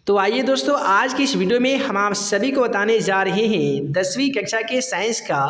तो आइए दोस्तों, आज की इस वीडियो में हम आप सभी को बताने जा रहे हैं 10वीं कक्षा के साइंस का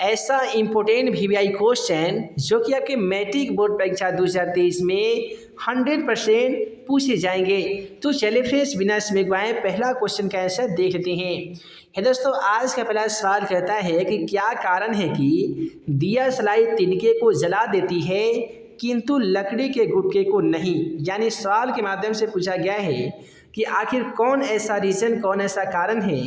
ऐसा इम्पोर्टेंट वीवीआई क्वेश्चन जो कि आपके मैट्रिक बोर्ड परीक्षा 2023 में 100% पूछे जाएंगे। तो चलिए फ्रेंड्स, बिना समय गवाए पहला क्वेश्चन का आंसर देख लेते हैं। दोस्तों, आज का पहला सवाल कहता है कि क्या कारण है कि दिया सलाई तिनके को जला देती है किंतु लकड़ी के गुटके को नहीं। यानी सवाल के माध्यम से पूछा गया है कि आखिर कौन ऐसा कारण है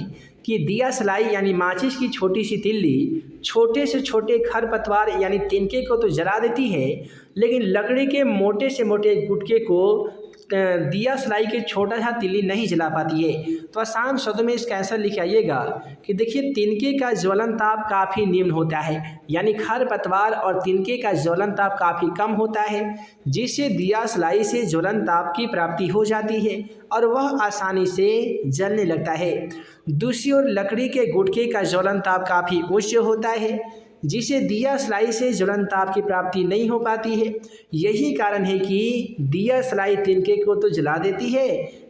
कि दिया सलाई यानी माचिस की छोटी सी तिल्ली छोटे से छोटे खरपतवार यानी तिनके को तो जला देती है, लेकिन लकड़ी के मोटे से मोटे गुटके को दिया सलाई के छोटा सा तिल्ली नहीं जला पाती है। तो आसान शब्दों में इसका आंसर लिख आइएगा कि देखिए, तिनके का ज्वलन ताप काफ़ी निम्न होता है, यानी खरपतवार और तिनके का ज्वलन ताप काफ़ी कम होता है, जिससे दिया सलाई से ज्वलन ताप की प्राप्ति हो जाती है और वह आसानी से जलने लगता है। दूसरी ओर लकड़ी के गुटके का ज्वलन ताप काफ़ी उच्च होता है, जिसे दिया सलाई से ज्वलन ताप की प्राप्ति नहीं हो पाती है। यही कारण है कि दिया सलाई तिनके को तो जला देती है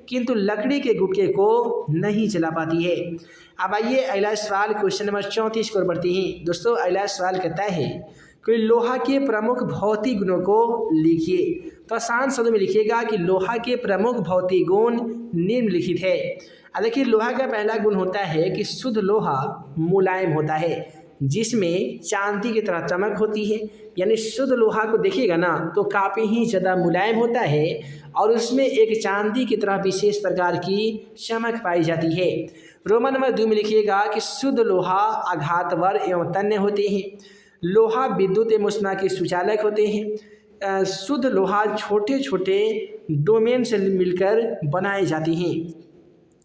किंतु लकड़ी के गुटके को नहीं जला पाती है। अब आइए अगला सवाल, क्वेश्चन नंबर 34 को बढ़ते हैं। दोस्तों, अगला सवाल कहता है कि लोहा के प्रमुख भौतिक गुणों को लिखिए। तो आसान शब्द में लिखिएगा कि लोहा के प्रमुख भौतिक गुण निम्नलिखित है। अब देखिए, लोहा का पहला गुण होता है कि शुद्ध लोहा मुलायम होता है, जिसमें चांदी की तरह चमक होती है। यानी शुद्ध लोहा को देखिएगा ना तो काफ़ी ही ज़्यादा मुलायम होता है और उसमें एक चांदी की तरह विशेष प्रकार की चमक पाई जाती है। रोमन नंबर 2 में लिखिएगा कि शुद्ध लोहा आघातवर एवं तन्य होते हैं। लोहा विद्युत एवं ऊष्मा के सुचालक होते हैं। शुद्ध लोहा छोटे छोटे डोमेन से मिलकर बनाए जाते हैं।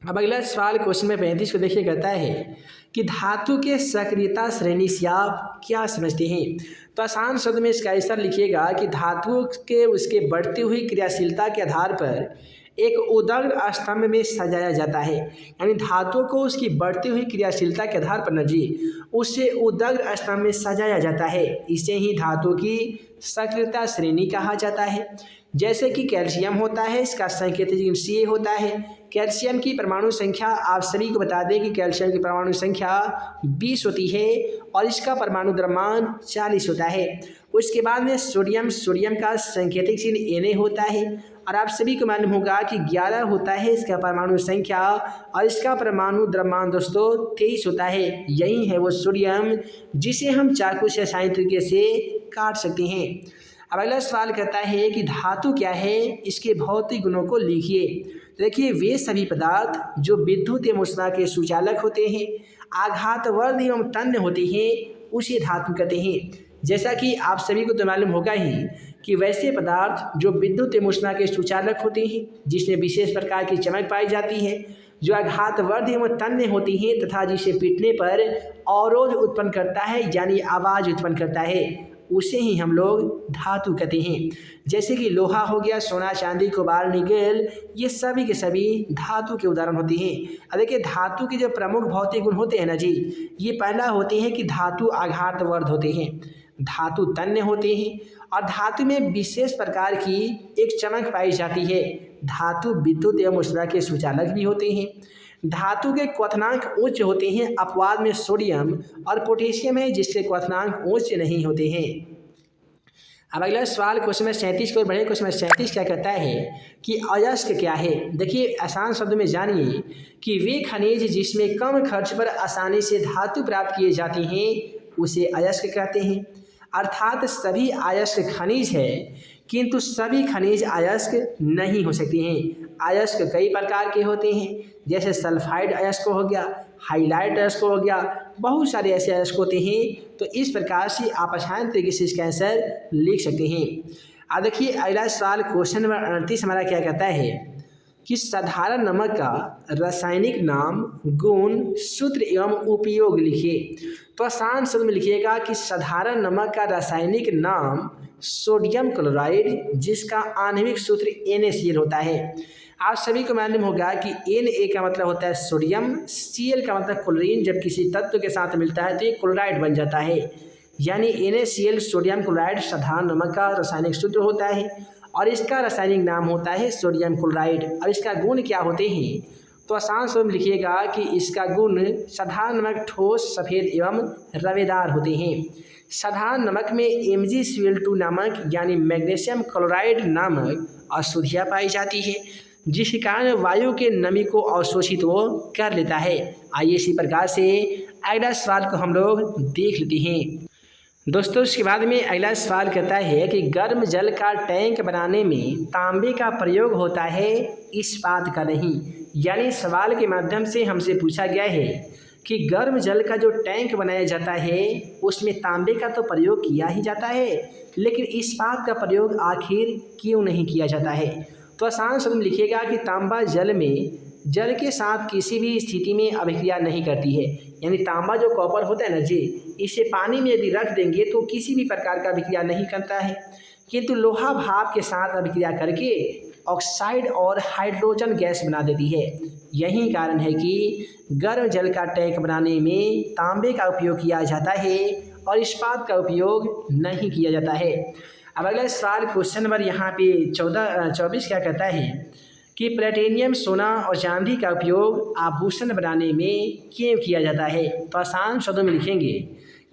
अब अगला सवाल क्वेश्चन में 35 को देखिए, कहता है कि धातु के सक्रियता श्रेणी से आप क्या समझते हैं। तो आसान शब्द में इसका आंसर लिखिएगा कि धातु के उसके बढ़ती हुई क्रियाशीलता के आधार पर एक उदग्र स्तंभ में सजाया जाता है। यानी धातु को उसकी बढ़ती हुई क्रियाशीलता के आधार पर उसे उदग्र स्तंभ में सजाया जाता है। इसे ही धातु की सक्रियता श्रेणी कहा जाता है। जैसे कि कैल्शियम होता है, इसका सांकेतिक Ca होता है। कैल्शियम की परमाणु संख्या आप सभी को बता दें कि कैल्शियम की परमाणु संख्या 20 होती है और इसका परमाणु द्रव्यमान 40 होता है। उसके बाद में सोडियम का सांकेतिक चिन्ह Na होता है और आप सभी को मालूम होगा कि 11 होता है इसका परमाणु संख्या और इसका परमाणु द्रव्यमान दोस्तों 23 होता है। यही है वो सोडियम जिसे हम चाकू से आसानी तरीके से काट सकते हैं। अब अगला सवाल कहता है कि धातु क्या है, इसके भौतिक गुणों को लिखिए। देखिए, वे सभी पदार्थ जो विद्युत एवं ऊष्मा के सुचालक होते हैं, आघातवर्ध एवं तन्य होते हैं, उसे धातु कहते हैं। जैसा कि आप सभी को तो मालूम होगा ही कि वैसे पदार्थ जो विद्युत एवं ऊष्मा के सुचालक होते हैं, जिसमें विशेष प्रकार की चमक पाई जाती है, जो आघातवर्ध एवं तन्य होती हैं तथा जिसे पीटने पर अवरोध उत्पन्न करता है यानी आवाज़ उत्पन्न करता है, उसे ही हम लोग धातु कहते हैं। जैसे कि लोहा हो गया, सोना, चांदी, कोबाल्ट, निकेल, ये सभी के सभी धातु के उदाहरण होते हैं। अब देखिए, धातु के जो प्रमुख भौतिक गुण होते हैं ना जी, ये पहला होते हैं कि धातु आघातवर्ध होते हैं, धातु तन्य होते हैं और धातु में विशेष प्रकार की एक चमक पाई जाती है। धातु विद्युत एवं ऊष्मा के सुचालक भी होते हैं। धातु के क्वथनांक उच्च होते हैं। अपवाद में सोडियम और पोटेशियम है जिसके क्वथनांक उच्च नहीं होते हैं। अब अगला सवाल क्वेश्चन नंबर 37 को बढ़े। क्वेश्चन नंबर 37 क्या कहता है कि अयस्क क्या है। देखिए, आसान शब्द में जानिए कि वे खनिज जिसमें कम खर्च पर आसानी से धातु प्राप्त किए जाते हैं उसे अयस्क कहते हैं। अर्थात सभी अयस्क खनिज है किंतु सभी खनिज अयस्क नहीं हो सकते हैं। अयस्क कई प्रकार के होते हैं, जैसे सल्फाइड अयस्क हो गया, हाइलाइट अयस्क हो गया, बहुत सारे ऐसे अयस्क होते हैं। तो इस प्रकार से आप आसान तरीके से इसका आंसर लिख सकते हैं। अब देखिए, अगला सवाल क्वेश्चन नंबर 38 हमारा क्या कहता है कि साधारण नमक का रासायनिक नाम, गुण, सूत्र एवं उपयोग लिखिए। तो आसान शब्द में लिखिएगा कि साधारण नमक का रासायनिक नाम सोडियम क्लोराइड, जिसका आणविक सूत्र NaCl होता है। आप सभी को मालूम होगा कि Na का मतलब होता है सोडियम, Cl का मतलब क्लोरीन। जब किसी तत्व के साथ मिलता है तो ये क्लोराइड बन जाता है। यानी NaCl सोडियम क्लोराइड साधारण नमक का रासायनिक सूत्र होता है और इसका रासायनिक नाम होता है सोडियम क्लोराइड। अब इसका गुण क्या होते हैं, तो आसान शब्द में लिखिएगा कि इसका गुण साधारण नमक ठोस, सफ़ेद एवं रवेदार होते हैं। साधारण नमक में MgCl2 नामक यानी मैग्नीशियम क्लोराइड नामक अशुद्धियाँ पाई जाती है, जिसके कारण वायु के नमी को अवशोषित वो कर लेता है। आइए इसी प्रकार से अगला सवाल को हम लोग देख लेते हैं। दोस्तों इसके बाद में अगला सवाल कहता है कि गर्म जल का टैंक बनाने में तांबे का प्रयोग होता है, इस्पात का नहीं। यानी सवाल के माध्यम से हमसे पूछा गया है कि गर्म जल का जो टैंक बनाया जाता है उसमें तांबे का तो प्रयोग किया ही जाता है, लेकिन इस्पात का प्रयोग आखिर क्यों नहीं किया जाता है। तो आसान शब्द में लिखिएगा कि तांबा जल के साथ किसी भी स्थिति में अभिक्रिया नहीं करती है। यानी तांबा जो कॉपर होता है ना जी, इसे पानी में यदि रख देंगे तो किसी भी प्रकार का अभिक्रिया नहीं करता है, किंतु लोहा भाप के साथ अभिक्रिया करके ऑक्साइड और हाइड्रोजन गैस बना देती है। यही कारण है कि गर्म जल का टैंक बनाने में तांबे का उपयोग किया जाता है और इस्पात का उपयोग नहीं किया जाता है। अब अगला सवाल क्वेश्चन नंबर यहाँ पे 24 क्या कहता है कि प्लेटिनियम, सोना और चांदी का उपयोग आभूषण बनाने में क्यों किया जाता है। तो आसान शब्दों में लिखेंगे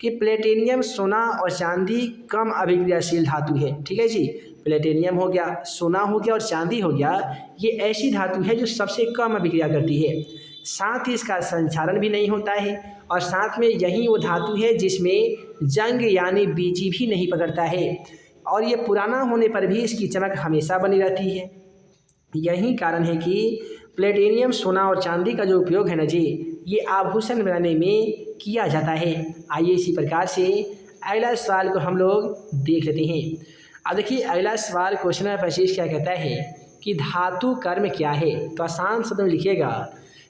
कि प्लेटिनियम, सोना और चांदी कम अभिक्रियाशील धातु है। ठीक है जी, प्लेटिनियम हो गया, सोना हो गया और चांदी हो गया, ये ऐसी धातु है जो सबसे कम अभिक्रिया करती है, साथ ही इसका संचालन भी नहीं होता है, और साथ में यही वो धातु है जिसमें जंग यानी बीजी भी नहीं पकड़ता है, और ये पुराना होने पर भी इसकी चमक हमेशा बनी रहती है। यही कारण है कि प्लेटिनियम, सोना और चांदी का जो उपयोग है ना जी, ये आभूषण बनाने में किया जाता है। आइए इसी प्रकार से अगला सवाल को हम लोग देख लेते हैं। अब देखिए अगला सवाल क्वेश्चन नंबर 25 क्या कहता है कि धातु कर्म क्या है। तो आसान शब्द में लिखिएगा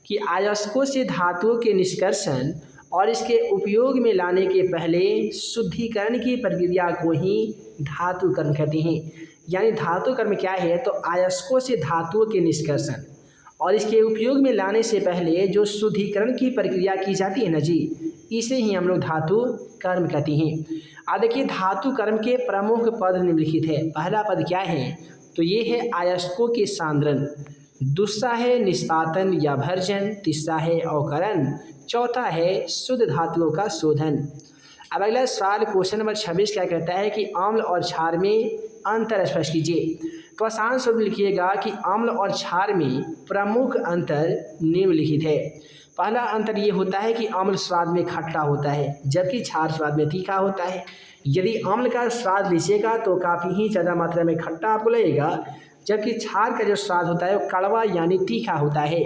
कि अयस्कों से धातुओं के निष्कर्षण और इसके उपयोग में लाने के पहले शुद्धिकरण की प्रक्रिया को ही धातु कर्म कहते हैं। यानी धातु कर्म क्या है, तो अयस्कों से धातुओं के निष्कर्षण और इसके उपयोग में लाने से पहले जो शुद्धिकरण की प्रक्रिया की जाती है ना जी, इसे ही हम लोग धातु कर्म कहते हैं। अब देखिए धातु कर्म के प्रमुख पद निम्नलिखित है। पहला पद क्या है, तो ये है अयस्कों के सांद्रण, दूसरा है निष्पातन या भर्जन, तीसरा है अवकरण, चौथा है शुद्ध धातुओं का शोधन। अब अगला सवाल क्वेश्चन नंबर 26 क्या कहता है कि अम्ल और क्षार में अंतर स्पष्ट कीजिए। तो आसान शब्द लिखिएगा कि अम्ल और क्षार में प्रमुख अंतर निम्नलिखित है। पहला अंतर ये होता है कि अम्ल स्वाद में खट्टा होता है, जबकि क्षार स्वाद में तीखा होता है। यदि अम्ल का स्वाद लीजिएगा तो काफ़ी ही ज़्यादा मात्रा में खट्टा आपको लगेगा, जबकि क्षार का जो स्वाद होता है वो कड़वा यानी तीखा होता है।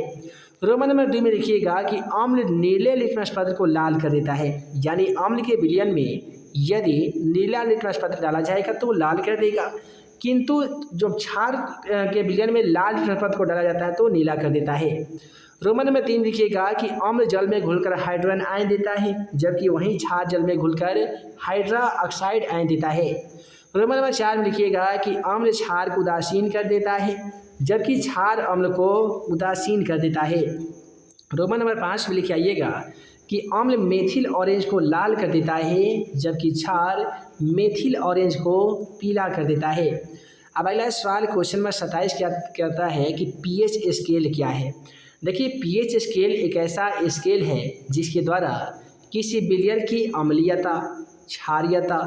रोमन नंबर 2 में लिखिएगा कि अम्ल नीले लिटमस पत्र को लाल कर देता है। यानी अम्ल के विलयन में यदि नीला लिटमस पत्र डाला जाएगा तो वो लाल कर देगा, किंतु जो क्षार के विलयन में लाल लिटमस पत्र को डाला जाता है तो नीला कर देता है। रोमन नंबर 3 लिखिएगा कि अम्ल जल में घुलकर हाइड्रोजन आयन देता है, जबकि वहीं क्षार जल में घुलकर हाइड्रा ऑक्साइड आयन देता है। रोमन नंबर 4 में लिखिएगा कि अम्ल क्षार को उदासीन कर देता है, जबकि क्षार अम्ल को उदासीन कर देता है। रोमन नंबर 5 में लिख आइएगा कि अम्ल मेथिल ऑरेंज को लाल कर देता है, जबकि क्षार मेथिल ऑरेंज को पीला कर देता है। अब अगला सवाल क्वेश्चन नंबर 27 क्या कहता है कि पीएच स्केल क्या है। देखिए पीएच स्केल एक ऐसा स्केल है जिसके द्वारा किसी विलयन की अम्लीयता, क्षारीयता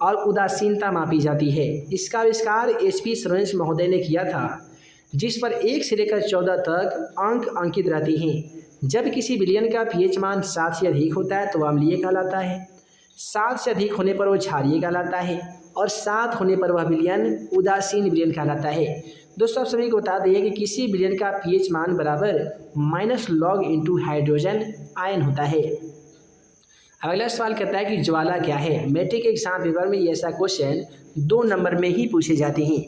और उदासीनता मापी जाती है। इसका आविष्कार HP श्रोएन्स महोदय ने किया था, जिस पर 1 से लेकर 14 तक अंक अंकित रहते हैं। जब किसी विलयन का पीएच मान 7 से अधिक होता है तो वह अम्लीय कहलाता है, 7 से अधिक होने पर वो क्षारीय कहलाता है, और 7 होने पर वह विलयन उदासीन विलयन कहलाता है। दोस्तों आप सभी को बता दें कि किसी विलयन का पीएच मान बराबर -log इंटू हाइड्रोजन आयन होता है। अगला सवाल कहता है कि ज्वाला क्या है। मैट्रिक एग्जाम पेपर में ऐसा क्वेश्चन 2 नंबर में ही पूछे जाते हैं।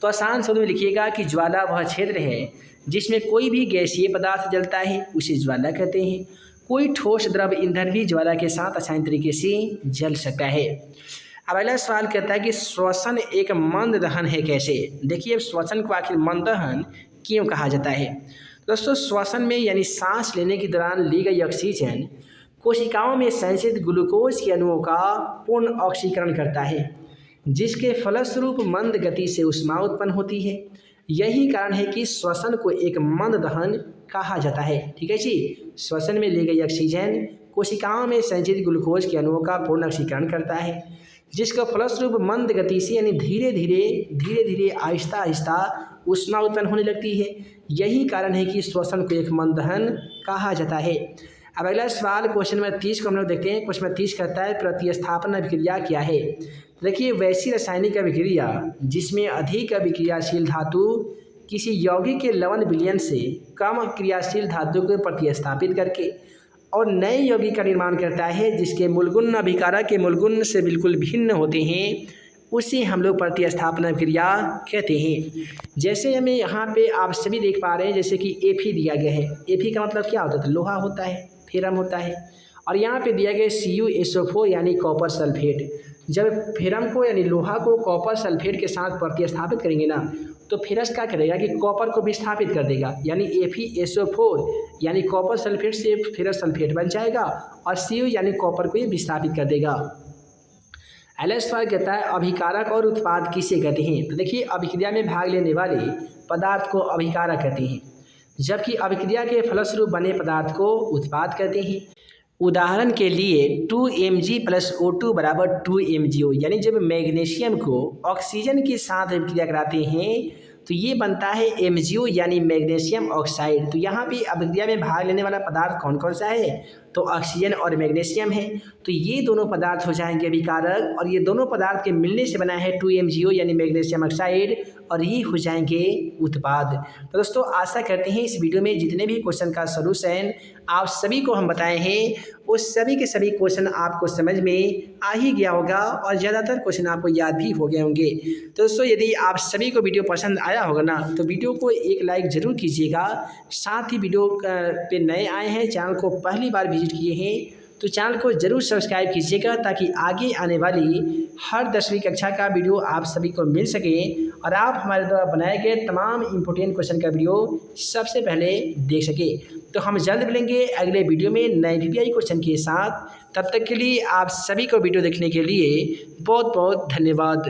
तो आसान शब्द में लिखिएगा कि ज्वाला वह क्षेत्र है जिसमें कोई भी गैसीय पदार्थ जलता है, उसे ज्वाला कहते हैं। कोई ठोस द्रव ईंधन भी ज्वाला के साथ आसानी तरीके से जल सकता है। अब अगला सवाल कहता है कि श्वसन एक मंद दहन है कैसे। देखिए श्वसन को आखिर मंद दहन क्यों कहा जाता है। दोस्तों श्वसन में यानी सांस लेने के दौरान ली गई ऑक्सीजन कोशिकाओं में संचित ग्लूकोज के अणुओं का पूर्ण ऑक्सीकरण करता है। जिसके फलस्वरूप मंद गति से ऊष्मा उत्पन्न होती है। यही कारण है कि श्वसन को एक मंद दहन कहा जाता है। ठीक है जी, श्वसन में ली गई ऑक्सीजन कोशिकाओं में संचित ग्लूकोज के अणुओं का पूर्ण ऑक्सीकरण करता है, जिसका फलस्वरूप मंद गति से यानी धीरे धीरे आहिस्ता आहिस्ता ऊष्मा उत्पन्न होने लगती है। यही कारण है कि श्वसन को एक मंद दहन कहा जाता है। अब अगला सवाल क्वेश्चन नंबर 30 को हम लोग देखते हैं। क्वेश्चन नंबर 30 कहता है प्रतिस्थापन अभिक्रिया क्या है। देखिए, वैसी रासायनिक अभिक्रिया जिसमें अधिक अभिक्रियाशील धातु किसी यौगिक के लवण विलयन से कम क्रियाशील धातु को प्रतिस्थापित करके और नए यौगिक का निर्माण करता है, जिसके मूलगुण अभिकारक के मूलगुण से बिल्कुल भिन्न होते हैं, उसे हम लोग प्रतिस्थापन अभिक्रिया कहते हैं। जैसे हमें यहाँ पे आप सभी देख पा रहे हैं, जैसे कि Fe दिया गया है। Fe का मतलब क्या होता है? लोहा होता है, फेरम होता है। और यहाँ पे दिया गया CuSO4 यानी कॉपर सल्फेट। जब फेरम को यानी लोहा को कॉपर सल्फेट के साथ प्रतिस्थापित करेंगे ना, तो फेरस क्या करेगा कि कॉपर को विस्थापित कर देगा, यानी FeSO4 यानी कॉपर सल्फेट से फेरस सल्फेट बन जाएगा और Cu यानी कॉपर को ये विस्थापित कर देगा। अगला सवाल कहता है अभिकारक और उत्पाद किसे कहते हैं। तो देखिए, अभिक्रिया में भाग लेने वाले पदार्थ को अभिकारक कहते हैं, जबकि अभिक्रिया के फलस्वरूप बने पदार्थ को उत्पाद कहते हैं। उदाहरण के लिए 2Mg + O2 = 2MgO, यानी जब मैग्नीशियम को ऑक्सीजन के साथ अभिक्रिया कराते हैं तो ये बनता है MgO यानी मैग्नीशियम ऑक्साइड। तो यहाँ पे अभिक्रिया में भाग लेने वाला पदार्थ कौन कौन सा है? तो ऑक्सीजन और मैग्नीशियम है। तो ये दोनों पदार्थ हो जाएंगे अभिकारक, और ये दोनों पदार्थ के मिलने से बना है 2MgO यानी मैग्नीशियम ऑक्साइड, और ये हो जाएंगे उत्पाद। तो दोस्तों, आशा करते हैं इस वीडियो में जितने भी क्वेश्चन का सलूशन आप सभी को हम बताए हैं, उस सभी के सभी क्वेश्चन आपको समझ में आ ही गया होगा और ज़्यादातर क्वेश्चन आपको याद भी हो गए होंगे। तो दोस्तों, यदि आप सभी को वीडियो पसंद आया होगा ना, तो वीडियो को एक लाइक ज़रूर कीजिएगा। साथ ही वीडियो पे नए आए हैं, चैनल को पहली बार विजिट किए हैं, तो चैनल को ज़रूर सब्सक्राइब कीजिएगा, ताकि आगे आने वाली हर 10वीं कक्षा का वीडियो आप सभी को मिल सके और आप हमारे द्वारा बनाए गए तमाम इम्पोर्टेंट क्वेश्चन का वीडियो सबसे पहले देख सके। तो हम जल्द मिलेंगे अगले वीडियो में नए VVI क्वेश्चन के साथ। तब तक के लिए आप सभी को वीडियो देखने के लिए बहुत बहुत धन्यवाद।